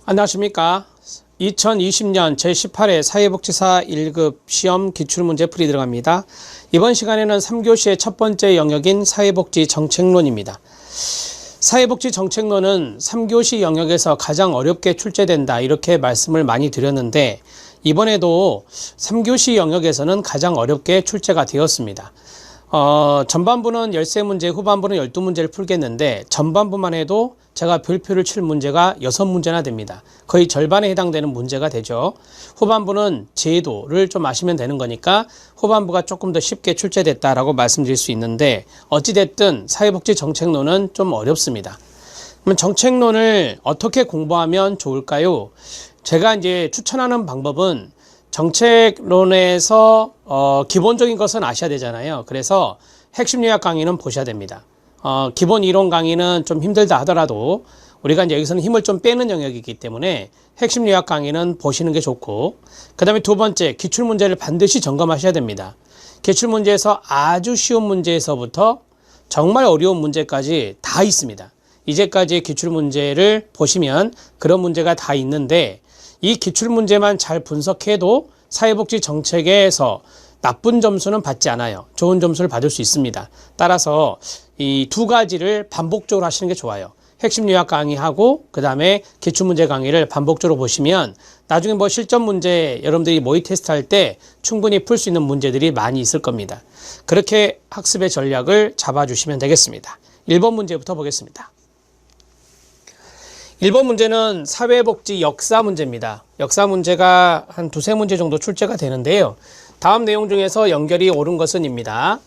안녕하십니까. 2020년 제18회 사회복지사 1급 시험 기출문제 풀이 들어갑니다. 이번 시간에는 3교시의 첫 번째 영역인 사회복지 정책론입니다. 사회복지 정책론은 3교시 영역에서 가장 어렵게 출제된다, 이렇게 말씀을 많이 드렸는데 이번에도 3교시 영역에서는 가장 어렵게 출제가 되었습니다. 전반부는 13문제, 후반부는 12문제를 풀겠는데 전반부만 해도 제가 별표를 칠 문제가 6문제나 됩니다. 거의 절반에 해당되는 문제가 되죠. 후반부는 제도를 좀 아시면 되는 거니까 후반부가 조금 더 쉽게 출제됐다라고 말씀드릴 수 있는데, 어찌됐든 사회복지 정책론은 좀 어렵습니다. 그러면 정책론을 어떻게 공부하면 좋을까요? 제가 이제 추천하는 방법은 정책론에서 기본적인 것은 아셔야 되잖아요. 그래서 핵심 요약 강의는 보셔야 됩니다. 기본 이론 강의는 좀 힘들다 하더라도 우리가 이제 여기서는 힘을 좀 빼는 영역이기 때문에 핵심 요약 강의는 보시는 게 좋고, 그 다음에 두 번째, 기출문제를 반드시 점검하셔야 됩니다. 기출문제에서 아주 쉬운 문제에서부터 정말 어려운 문제까지 다 있습니다. 이제까지의 기출문제를 보시면 그런 문제가 다 있는데, 이 기출문제만 잘 분석해도 사회복지 정책에서 나쁜 점수는 받지 않아요. 좋은 점수를 받을 수 있습니다. 따라서 이 두 가지를 반복적으로 하시는 게 좋아요. 핵심 요약 강의하고 그 다음에 기출문제 강의를 반복적으로 보시면 나중에 뭐 실전 문제 여러분들이 모의 테스트 할 때 충분히 풀 수 있는 문제들이 많이 있을 겁니다. 그렇게 학습의 전략을 잡아주시면 되겠습니다. 1번 문제부터 보겠습니다. 1번 문제는 사회복지 역사 문제입니다. 역사 문제가 한 두세 문제 정도 출제가 되는데요. 다음 내용 중에서 연결이 옳은 것은입니다.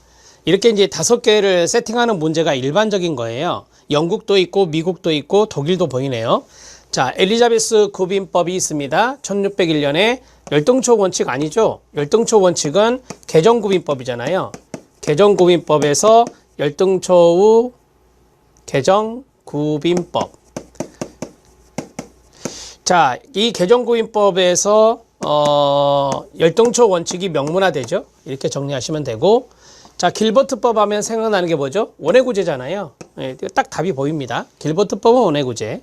이렇게 이제 5개를 세팅하는 문제가 일반적인 거예요. 영국도 있고 미국도 있고 독일도 보이네요. 자, 엘리자베스 구빈법이 있습니다. 1601년에 열등초 원칙 아니죠? 열등초 원칙은 개정구빈법이잖아요. 개정구빈법에서 열등초우 개정구빈법. 자, 이 개정구인법에서 열등초 원칙이 명문화되죠. 이렇게 정리하시면 되고, 자, 길버트법 하면 생각나는 게 뭐죠? 원해구제잖아요. 네, 딱 답이 보입니다. 길버트법은 원해구제.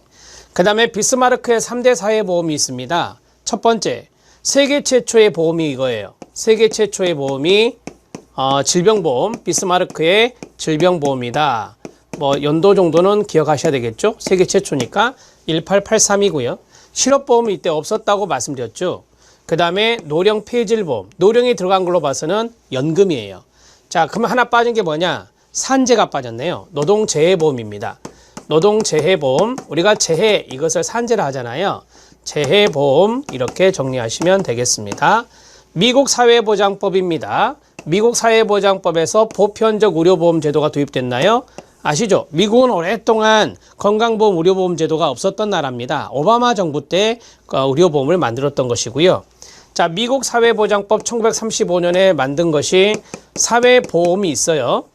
그 다음에 비스마르크의 3대 사회보험이 있습니다. 첫 번째, 세계 최초의 보험이 이거예요. 세계 최초의 보험이 질병보험, 비스마르크의 질병보험이다. 뭐 연도 정도는 기억하셔야 되겠죠. 세계 최초니까 1883이고요. 실업보험이 이때 없었다고 말씀드렸죠. 그 다음에 노령 폐질보험, 노령이 들어간 걸로 봐서는 연금이에요. 자, 그러면 하나 빠진 게 뭐냐? 산재가 빠졌네요. 노동재해보험입니다. 노동재해보험, 우리가 재해, 이것을 산재라 하잖아요. 재해보험, 이렇게 정리하시면 되겠습니다. 미국 사회보장법입니다. 미국 사회보장법에서 보편적 의료보험 제도가 도입됐나요? 아시죠? 미국은 오랫동안 건강보험 의료보험 제도가 없었던 나라입니다. 오바마 정부 때 의료보험을 만들었던 것이고요. 자, 미국 사회보장법 1935년에 만든 것이 사회보험이 있어요.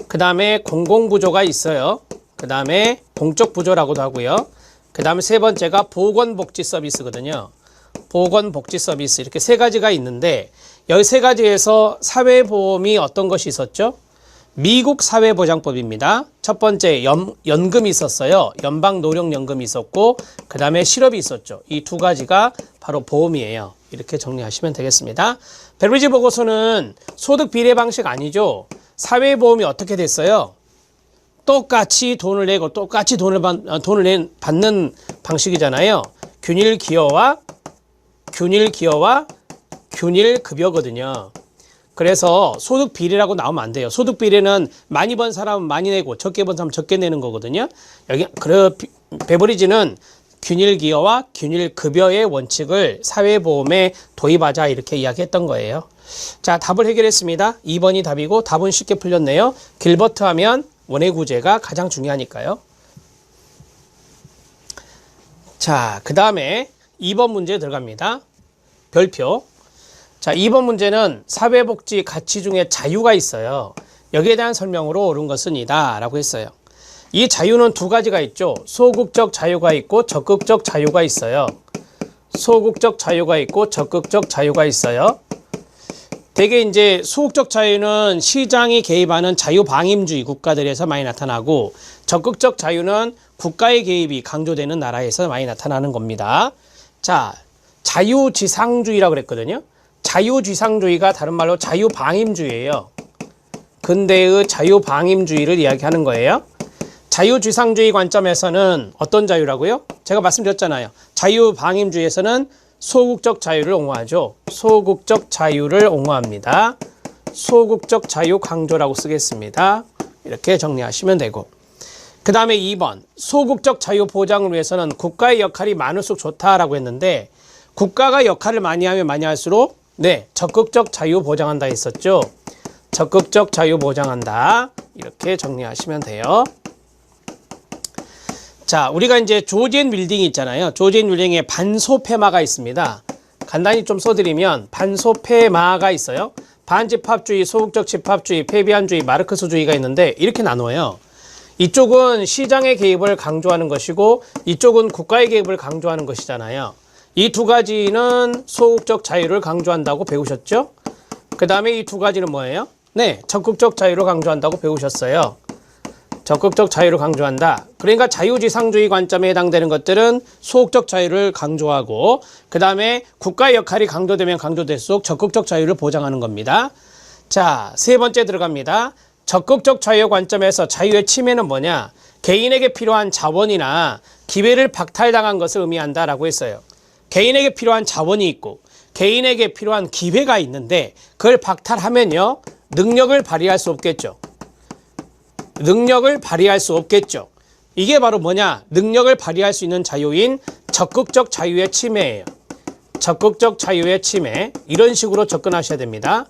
그 다음에 공공부조가 있어요. 그 다음에 공적부조라고도 하고요. 그 다음에 세 번째가 보건복지 서비스거든요. 보건복지 서비스, 이렇게 세 가지가 있는데 여기 세 가지에서 사회보험이 어떤 것이 있었죠? 미국 사회보장법입니다. 첫 번째 연금이 있었어요. 연방노령연금이 있었고, 그 다음에 실업이 있었죠. 이 두 가지가 바로 보험이에요. 이렇게 정리하시면 되겠습니다. 베리지 보고서는 소득 비례 방식 아니죠. 사회보험이 어떻게 됐어요? 똑같이 돈을 내고 똑같이 돈을 받는 방식이잖아요. 균일기여와 균일급여거든요. 그래서 소득 비례라고 나오면 안 돼요. 소득 비례는 많이 번 사람은 많이 내고 적게 번 사람은 적게 내는 거거든요. 여기 베버리지는 균일기여와 균일급여의 원칙을 사회보험에 도입하자, 이렇게 이야기했던 거예요. 자, 답을 해결했습니다. 2번이 답이고 답은 쉽게 풀렸네요. 길버트 하면 원해구제가 가장 중요하니까요. 자, 그 다음에 2번 문제 들어갑니다. 별표. 자, 2번 문제는 사회복지 가치 중에 자유가 있어요. 여기에 대한 설명으로 옳은 것은 이다 라고 했어요. 이 자유는 두 가지가 있죠. 소극적 자유가 있고 적극적 자유가 있어요. 소극적 자유가 있고 적극적 자유가 있어요. 대개 이제 소극적 자유는 시장이 개입하는 자유방임주의 국가들에서 많이 나타나고, 적극적 자유는 국가의 개입이 강조되는 나라에서 많이 나타나는 겁니다. 자, 자유지상주의라고 그랬거든요. 자유지상주의가 다른 말로 자유방임주의예요. 근대의 자유방임주의를 이야기하는 거예요. 자유지상주의 관점에서는 어떤 자유라고요? 제가 말씀드렸잖아요. 자유방임주의에서는 소극적 자유를 옹호하죠. 소극적 자유를 옹호합니다. 소극적 자유 강조라고 쓰겠습니다. 이렇게 정리하시면 되고, 그 다음에 2번 소극적 자유 보장을 위해서는 국가의 역할이 많을수록 좋다라고 했는데, 국가가 역할을 많이 하면 많이 할수록 적극적 자유 보장한다 했었죠. 적극적 자유 보장한다, 이렇게 정리하시면 돼요. 자, 우리가 이제 조지앤 윌딩이 있잖아요. 조지앤 윌딩에 반소폐마가 있습니다. 간단히 좀 써드리면 반소폐마가 있어요. 반집합주의, 소극적 집합주의, 페비안주의, 마르크스주의가 있는데 이렇게 나눠요. 이쪽은 시장의 개입을 강조하는 것이고 이쪽은 국가의 개입을 강조하는 것이잖아요. 이 두 가지는 소극적 자유를 강조한다고 배우셨죠? 그 다음에 이 두 가지는 뭐예요? 적극적 자유를 강조한다고 배우셨어요. 적극적 자유를 강조한다. 그러니까 자유지상주의 관점에 해당되는 것들은 소극적 자유를 강조하고, 그 다음에 국가의 역할이 강조되면 강조될수록 적극적 자유를 보장하는 겁니다. 자, 세 번째 들어갑니다. 적극적 자유 관점에서 자유의 침해는 뭐냐? 개인에게 필요한 자원이나 기회를 박탈당한 것을 의미한다라고 했어요. 개인에게 필요한 자원이 있고 개인에게 필요한 기회가 있는데 그걸 박탈하면요, 능력을 발휘할 수 없겠죠. 능력을 발휘할 수 없겠죠. 이게 바로 뭐냐? 능력을 발휘할 수 있는 자유인 적극적 자유의 침해예요. 적극적 자유의 침해. 이런 식으로 접근하셔야 됩니다.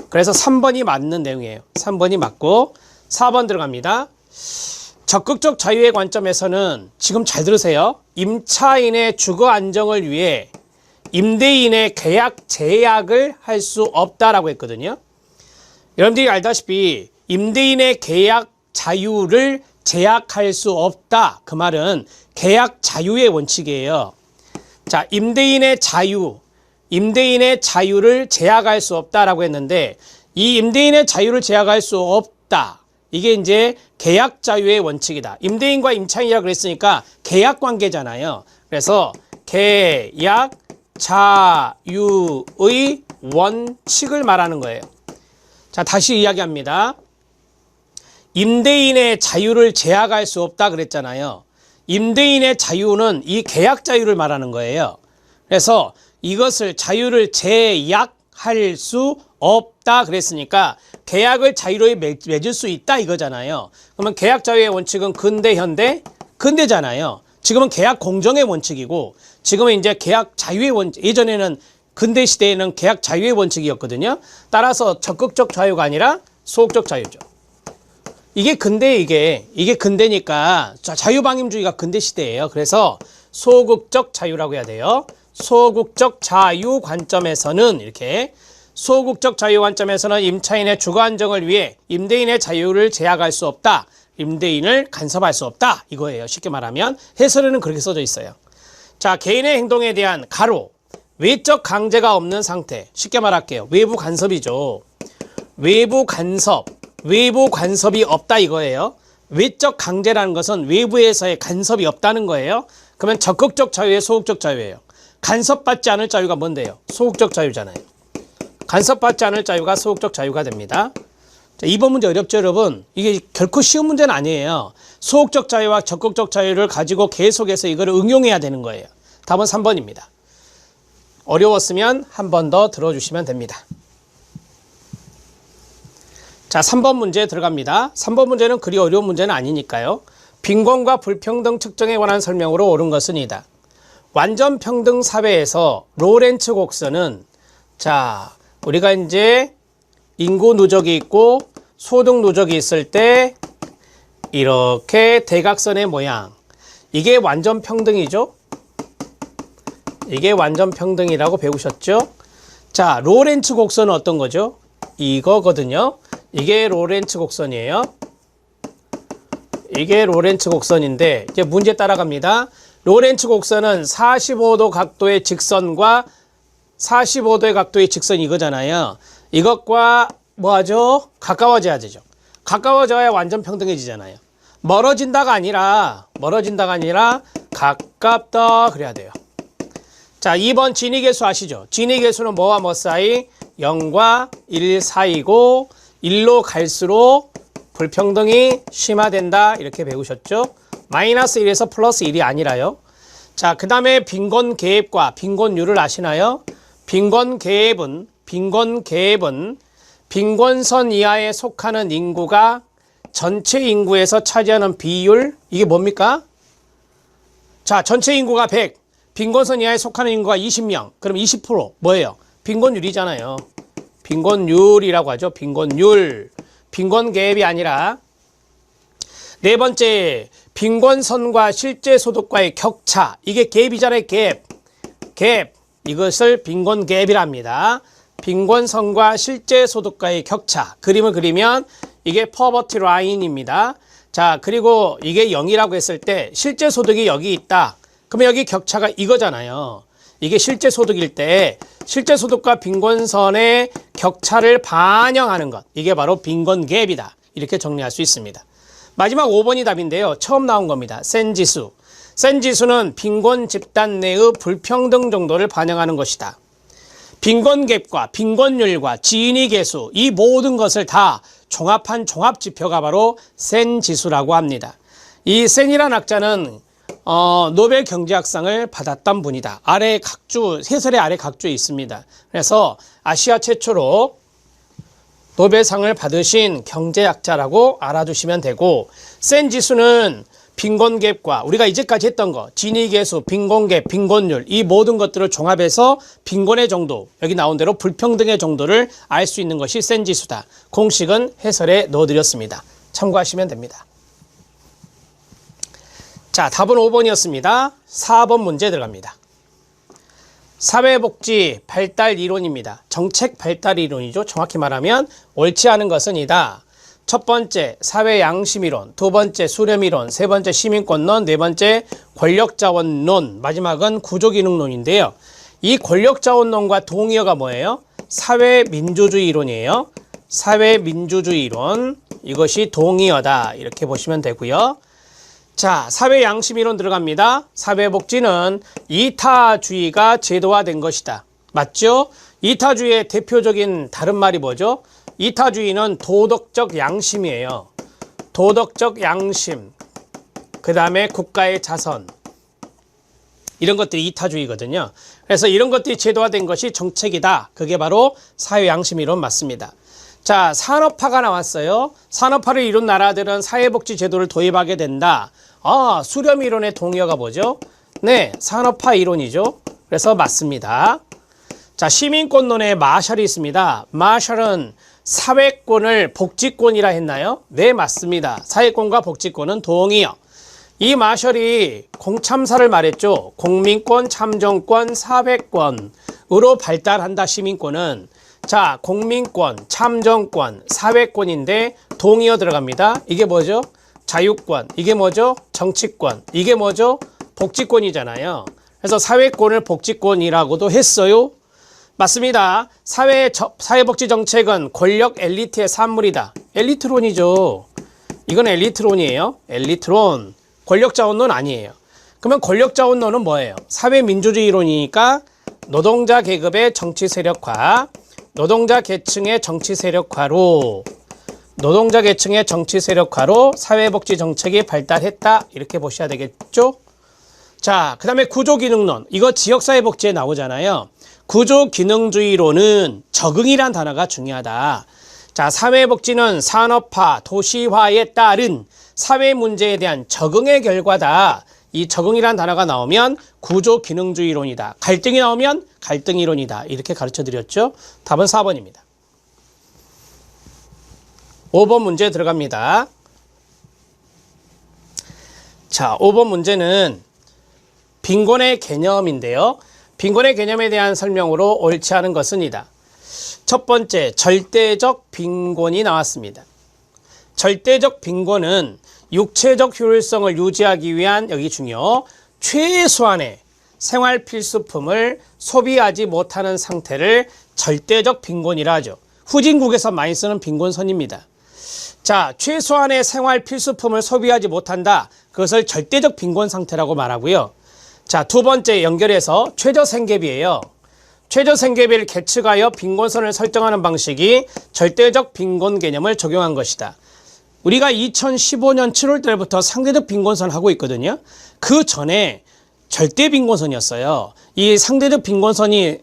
그래서 3번이 맞는 내용이에요. 3번이 맞고 4번 들어갑니다. 적극적 자유의 관점에서는 지금 잘 들으세요. 임차인의 주거 안정을 위해 임대인의 계약 제약을 할 수 없다라고 했거든요. 여러분들이 알다시피 임대인의 계약 자유를 제약할 수 없다. 그 말은 계약 자유의 원칙이에요. 자, 임대인의 자유를 제약할 수 없다라고 했는데, 이 임대인의 자유를 제약할 수 없다. 이게 이제 계약 자유의 원칙이다. 임대인과 임차인이라고 그랬으니까 계약 관계잖아요. 그래서 계약 자유의 원칙을 말하는 거예요. 자, 다시 이야기합니다. 임대인의 자유를 제약할 수 없다 그랬잖아요. 임대인의 자유는 이 계약 자유를 말하는 거예요. 그래서 이것을 자유를 제약할 수 없다 그랬으니까 계약을 자유로이 맺을 수 있다 이거잖아요. 그러면 계약 자유의 원칙은 근대, 현대? 근대잖아요. 지금은 계약 공정의 원칙이고 지금은 이제 계약 자유의 원칙, 예전에는 근대 시대에는 계약 자유의 원칙이었거든요. 따라서 적극적 자유가 아니라 소극적 자유죠. 이게 근대, 이게 근대니까 자유방임주의가 근대 시대예요. 그래서 소극적 자유라고 해야 돼요. 소극적 자유 관점에서는 이렇게 소극적 자유 관점에서는 임차인의 주거 안정을 위해 임대인의 자유를 제약할 수 없다. 임대인을 간섭할 수 없다. 이거예요. 쉽게 말하면 해설에는 그렇게 써져 있어요. 자, 개인의 행동에 대한 가로 외적 강제가 없는 상태. 쉽게 말할게요. 외부 간섭이죠. 외부 간섭이 없다 이거예요. 외적 강제라는 것은 외부에서의 간섭이 없다는 거예요. 그러면 적극적 자유의 소극적 자유예요. 간섭받지 않을 자유가 뭔데요? 소극적 자유잖아요. 간섭받지 않을 자유가 소극적 자유가 됩니다. 자, 2번 문제 어렵죠, 여러분? 이게 결코 쉬운 문제는 아니에요. 소극적 자유와 적극적 자유를 가지고 계속해서 이거를 응용해야 되는 거예요. 답은 3번입니다. 어려웠으면 한 번 더 들어주시면 됩니다. 자, 3번 문제 들어갑니다. 3번 문제는 그리 어려운 문제는 아니니까요. 빈곤과 불평등 측정에 관한 설명으로 옳은 것은 이다. 완전 평등 사회에서 로렌츠 곡선은, 자, 우리가 이제 인구 누적이 있고 소득 누적이 있을 때 이렇게 대각선의 모양, 이게 완전 평등이죠. 이게 완전 평등이라고 배우셨죠. 자, 로렌츠 곡선은 어떤 거죠? 이거거든요. 이게 로렌츠 곡선이에요. 이게 로렌츠 곡선인데 이제 문제 따라갑니다. 로렌츠 곡선은 45도 각도의 직선과 45도의 각도의 직선 이거잖아요. 이것과 뭐하죠? 가까워져야 되죠. 가까워져야 완전 평등해지잖아요. 멀어진다가 아니라 가깝다 그래야 돼요. 자, 2번 진위계수 아시죠? 진위계수는 뭐와 뭐 사이? 0과 1 사이고 1로 갈수록 불평등이 심화된다 이렇게 배우셨죠? 마이너스 1에서 플러스 1이 아니라요. 자, 그 다음에 빈곤계획과 빈곤율을 아시나요? 빈곤계획은 빈곤선 이하에 속하는 인구가 전체 인구에서 차지하는 비율, 이게 뭡니까? 자, 전체 인구가 100, 빈곤선 이하에 속하는 인구가 20명, 그럼 20% 뭐예요? 빈곤율이잖아요. 빈곤율이라고 하죠. 빈곤율. 빈곤갭이 아니라. 네 번째, 빈곤선과 실제 소득과의 격차. 이게 갭이잖아요. 갭. 이것을 빈곤갭이랍니다. 빈곤선과 실제 소득과의 격차. 그림을 그리면 이게 poverty line입니다. 자, 그리고 이게 0이라고 했을 때 실제 소득이 여기 있다. 그러면 여기 격차가 이거잖아요. 이게 실제 소득일 때 실제 소득과 빈곤선의 격차를 반영하는 것. 이게 바로 빈곤갭이다. 이렇게 정리할 수 있습니다. 마지막 5번이 답인데요. 처음 나온 겁니다. 센 지수. 센 지수는 빈곤 집단 내의 불평등 정도를 반영하는 것이다. 빈곤갭과 빈곤율과 지인이계수 이 모든 것을 다 종합한 종합지표가 바로 센 지수라고 합니다. 이 센이라는 학자는 노벨 경제학상을 받았던 분이다. 아래 각주, 해설의 아래 각주에 있습니다. 그래서 아시아 최초로 노벨상을 받으신 경제학자라고 알아두시면 되고, 센 지수는 빈곤갭과 우리가 이제까지 했던 거, 진위계수, 빈곤갭, 빈곤율 이 모든 것들을 종합해서 빈곤의 정도, 여기 나온 대로 불평등의 정도를 알 수 있는 것이 센 지수다. 공식은 해설에 넣어드렸습니다. 참고하시면 됩니다. 자, 답은 5번이었습니다. 4번 문제 들어갑니다. 사회복지 발달 이론입니다. 정책 발달 이론이죠. 정확히 말하면 옳지 않은 것은 이다. 첫 번째 사회 양심 이론, 두 번째 수렴 이론, 세 번째 시민권론, 네 번째 권력자원론, 마지막은 구조기능론인데요. 이 권력자원론과 동의어가 뭐예요? 사회민주주의 이론이에요. 사회민주주의 이론, 이것이 동의어다 이렇게 보시면 되고요. 자, 사회 양심 이론 들어갑니다. 사회복지는 이타주의가 제도화된 것이다. 맞죠? 이타주의의 대표적인 다른 말이 뭐죠? 이타주의는 도덕적 양심이에요. 도덕적 양심, 그 다음에 국가의 자선, 이런 것들이 이타주의거든요. 그래서 이런 것들이 제도화된 것이 정책이다. 그게 바로 사회 양심 이론 맞습니다. 자, 산업화가 나왔어요. 산업화를 이룬 나라들은 사회복지 제도를 도입하게 된다. 아, 수렴 이론의 동의어가 뭐죠? 네, 산업화 이론이죠. 그래서 맞습니다. 자, 시민권론의 마샬이 있습니다. 마샬은 사회권을 복지권이라 했나요? 네, 맞습니다. 사회권과 복지권은 동의어. 이 마샬이 공참사를 말했죠. 공민권, 참정권, 사회권으로 발달한다, 시민권은. 자, 공민권, 참정권, 사회권인데 동의어 들어갑니다. 이게 뭐죠? 자유권, 이게 뭐죠? 정치권, 이게 뭐죠? 복지권이잖아요. 그래서 사회권을 복지권이라고도 했어요. 맞습니다. 사회복지 정책은 권력 엘리트의 산물이다. 엘리트론이죠. 이건 엘리트론이에요. 엘리트론. 권력자원론 아니에요. 그러면 권력자원론은 뭐예요? 사회민주주의 이론이니까 노동자 계급의 정치 세력화, 노동자 계층의 정치 세력화로 사회복지 정책이 발달했다. 이렇게 보셔야 되겠죠? 자, 그 다음에 구조기능론. 이거 지역사회복지에 나오잖아요. 구조기능주의론은 적응이란 단어가 중요하다. 자, 사회복지는 산업화, 도시화에 따른 사회 문제에 대한 적응의 결과다. 이 적응이란 단어가 나오면 구조기능주의론이다. 갈등이 나오면 갈등이론이다. 이렇게 가르쳐 드렸죠. 답은 4번입니다. 5번 문제 들어갑니다. 자, 5번 문제는 빈곤의 개념인데요. 빈곤의 개념에 대한 설명으로 옳지 않은 것은 이다. 첫 번째, 절대적 빈곤이 나왔습니다. 절대적 빈곤은 육체적 효율성을 유지하기 위한, 여기 중요, 최소한의 생활 필수품을 소비하지 못하는 상태를 절대적 빈곤이라 하죠. 후진국에서 많이 쓰는 빈곤선입니다. 자, 최소한의 생활 필수품을 소비하지 못한다. 그것을 절대적 빈곤 상태라고 말하고요. 자, 두 번째 연결해서 최저생계비예요. 최저생계비를 계측하여 빈곤선을 설정하는 방식이 절대적 빈곤 개념을 적용한 것이다. 우리가 2015년 7월 달부터 상대적 빈곤선 하고 있거든요. 그 전에 절대 빈곤선이었어요. 이 상대적 빈곤선의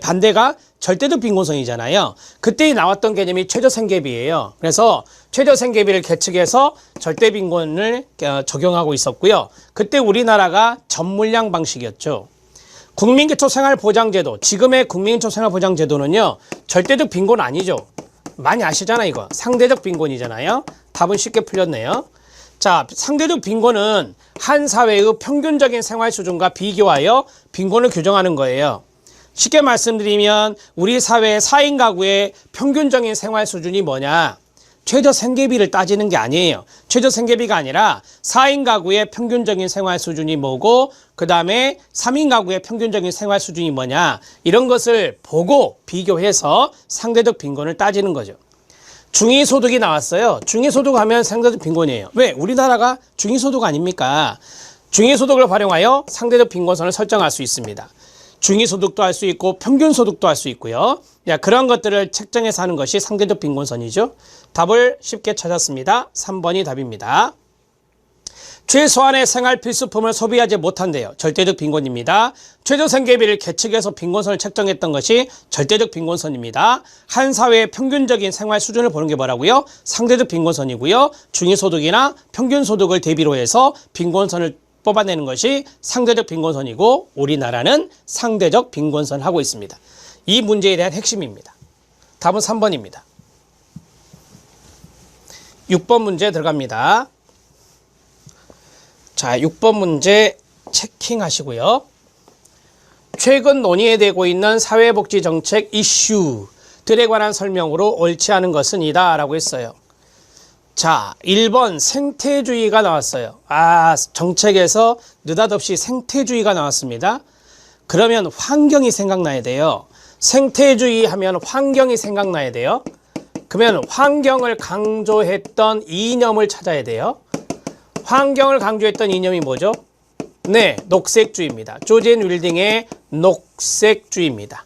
반대가 절대적 빈곤선이잖아요. 그때 나왔던 개념이 최저생계비예요. 그래서 최저생계비를 계측해서 절대 빈곤을 적용하고 있었고요. 그때 우리나라가 전물량 방식이었죠. 국민기초생활보장제도, 지금의 국민기초생활보장제도는요, 절대적 빈곤 아니죠. 많이 아시잖아요, 이거. 상대적 빈곤이잖아요. 답은 쉽게 풀렸네요. 자, 상대적 빈곤은 한 사회의 평균적인 생활 수준과 비교하여 빈곤을 규정하는 거예요. 쉽게 말씀드리면 우리 사회의 4인 가구의 평균적인 생활 수준이 뭐냐? 최저생계비를 따지는 게 아니에요. 최저생계비가 아니라 4인 가구의 평균적인 생활 수준이 뭐고, 그 다음에 3인 가구의 평균적인 생활 수준이 뭐냐, 이런 것을 보고 비교해서 상대적 빈곤을 따지는 거죠. 중위소득이 나왔어요. 중위소득 하면 상대적 빈곤이에요. 왜? 우리나라가 중위소득 아닙니까? 중위소득을 활용하여 상대적 빈곤선을 설정할 수 있습니다. 중위소득도 할 수 있고 평균소득도 할 수 있고요. 그런 것들을 책정해서 하는 것이 상대적 빈곤선이죠. 답을 쉽게 찾았습니다. 3번이 답입니다. 최소한의 생활 필수품을 소비하지 못한대요. 절대적 빈곤입니다. 최저생계비를 계측해서 빈곤선을 책정했던 것이 절대적 빈곤선입니다. 한 사회의 평균적인 생활 수준을 보는 게 뭐라고요? 상대적 빈곤선이고요. 중위소득이나 평균소득을 대비로 해서 빈곤선을 뽑아내는 것이 상대적 빈곤선이고, 우리나라는 상대적 빈곤선 하고 있습니다. 이 문제에 대한 핵심입니다. 답은 3번입니다. 6번 문제 들어갑니다. 자, 6번 문제 체킹하시고요. 최근 논의되고 있는 사회복지정책 이슈들에 관한 설명으로 옳지 않은 것은 이다 라고 했어요. 자, 1번 생태주의가 나왔어요. 정책에서 느닷없이 생태주의가 나왔습니다. 그러면 환경이 생각나야 돼요. 생태주의 하면 환경이 생각나야 돼요. 그러면 환경을 강조했던 이념을 찾아야 돼요. 환경을 강조했던 이념이 뭐죠? 네, 녹색주의입니다. 조지 윌딩의 녹색주의입니다.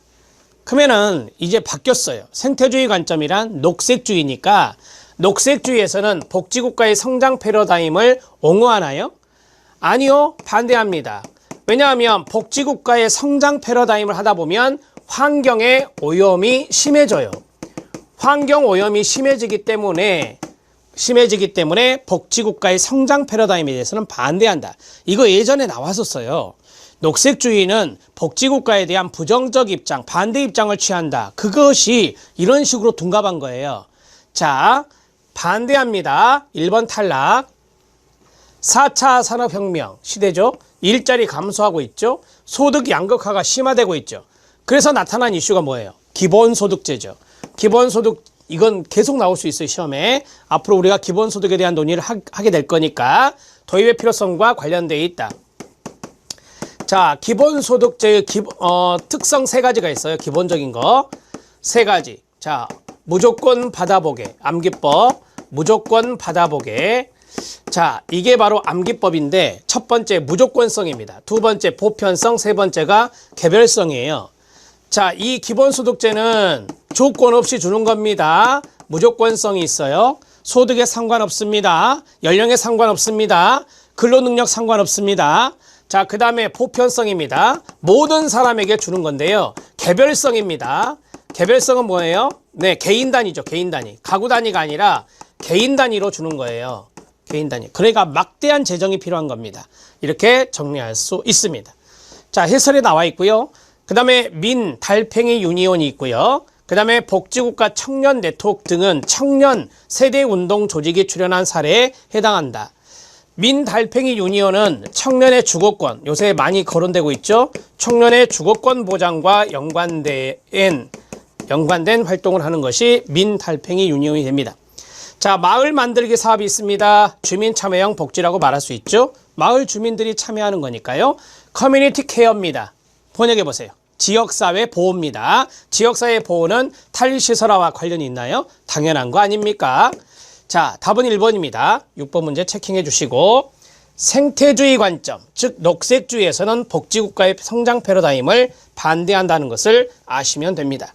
그러면은 이제 바뀌었어요. 생태주의 관점이란 녹색주의니까, 녹색주의에서는 복지국가의 성장 패러다임을 옹호하나요? 아니요, 반대합니다. 왜냐하면 복지국가의 성장 패러다임을 하다 보면 환경의 오염이 심해져요. 환경 오염이 심해지기 때문에 복지국가의 성장 패러다임에 대해서는 반대한다. 이거 예전에 나왔었어요. 녹색주의는 복지국가에 대한 부정적 입장, 반대 입장을 취한다. 그것이 이런 식으로 둔갑한 거예요. 자, 반대합니다. 1번 탈락. 4차 산업혁명 시대죠. 일자리 감소하고 있죠. 소득 양극화가 심화되고 있죠. 그래서 나타난 이슈가 뭐예요? 기본소득제죠. 기본소득, 이건 계속 나올 수 있어요, 시험에. 앞으로 우리가 기본소득에 대한 논의를 하게 될 거니까 도입의 필요성과 관련되어 있다. 자, 기본소득제의 특성 3가지가 있어요. 기본적인 거 3가지. 자, 무조건 받아보게, 암기법, 무조건 받아보게. 자, 이게 바로 암기법인데, 첫 번째 무조건성입니다. 두 번째 보편성, 세 번째가 개별성이에요. 자, 이 기본소득제는 조건 없이 주는 겁니다. 무조건성이 있어요. 소득에 상관없습니다. 연령에 상관없습니다. 근로능력 상관없습니다. 자, 그 다음에 보편성입니다. 모든 사람에게 주는 건데요. 개별성입니다. 개별성은 뭐예요? 네, 개인 단위죠. 개인 단위. 가구 단위가 아니라 개인 단위로 주는 거예요. 개인 단위. 그러니까 막대한 재정이 필요한 겁니다. 이렇게 정리할 수 있습니다. 자, 해설에 나와 있고요. 그 다음에 민, 달팽이 유니온이 있고요. 그 다음에 복지국가 청년 네트워크 등은 청년 세대운동 조직이 출연한 사례에 해당한다. 민, 달팽이 유니온은 청년의 주거권, 요새 많이 거론되고 있죠. 청년의 주거권 보장과 연관된 활동을 하는 것이 민, 달팽이 유니온이 됩니다. 자, 마을 만들기 사업이 있습니다. 주민 참여형 복지라고 말할 수 있죠. 마을 주민들이 참여하는 거니까요. 커뮤니티 케어입니다. 번역해 보세요. 지역사회 보호입니다. 지역사회 보호는 탈시설화와 관련이 있나요? 당연한 거 아닙니까? 자, 답은 1번입니다. 6번 문제 체킹해 주시고, 생태주의 관점, 즉 녹색주의에서는 복지국가의 성장 패러다임을 반대한다는 것을 아시면 됩니다.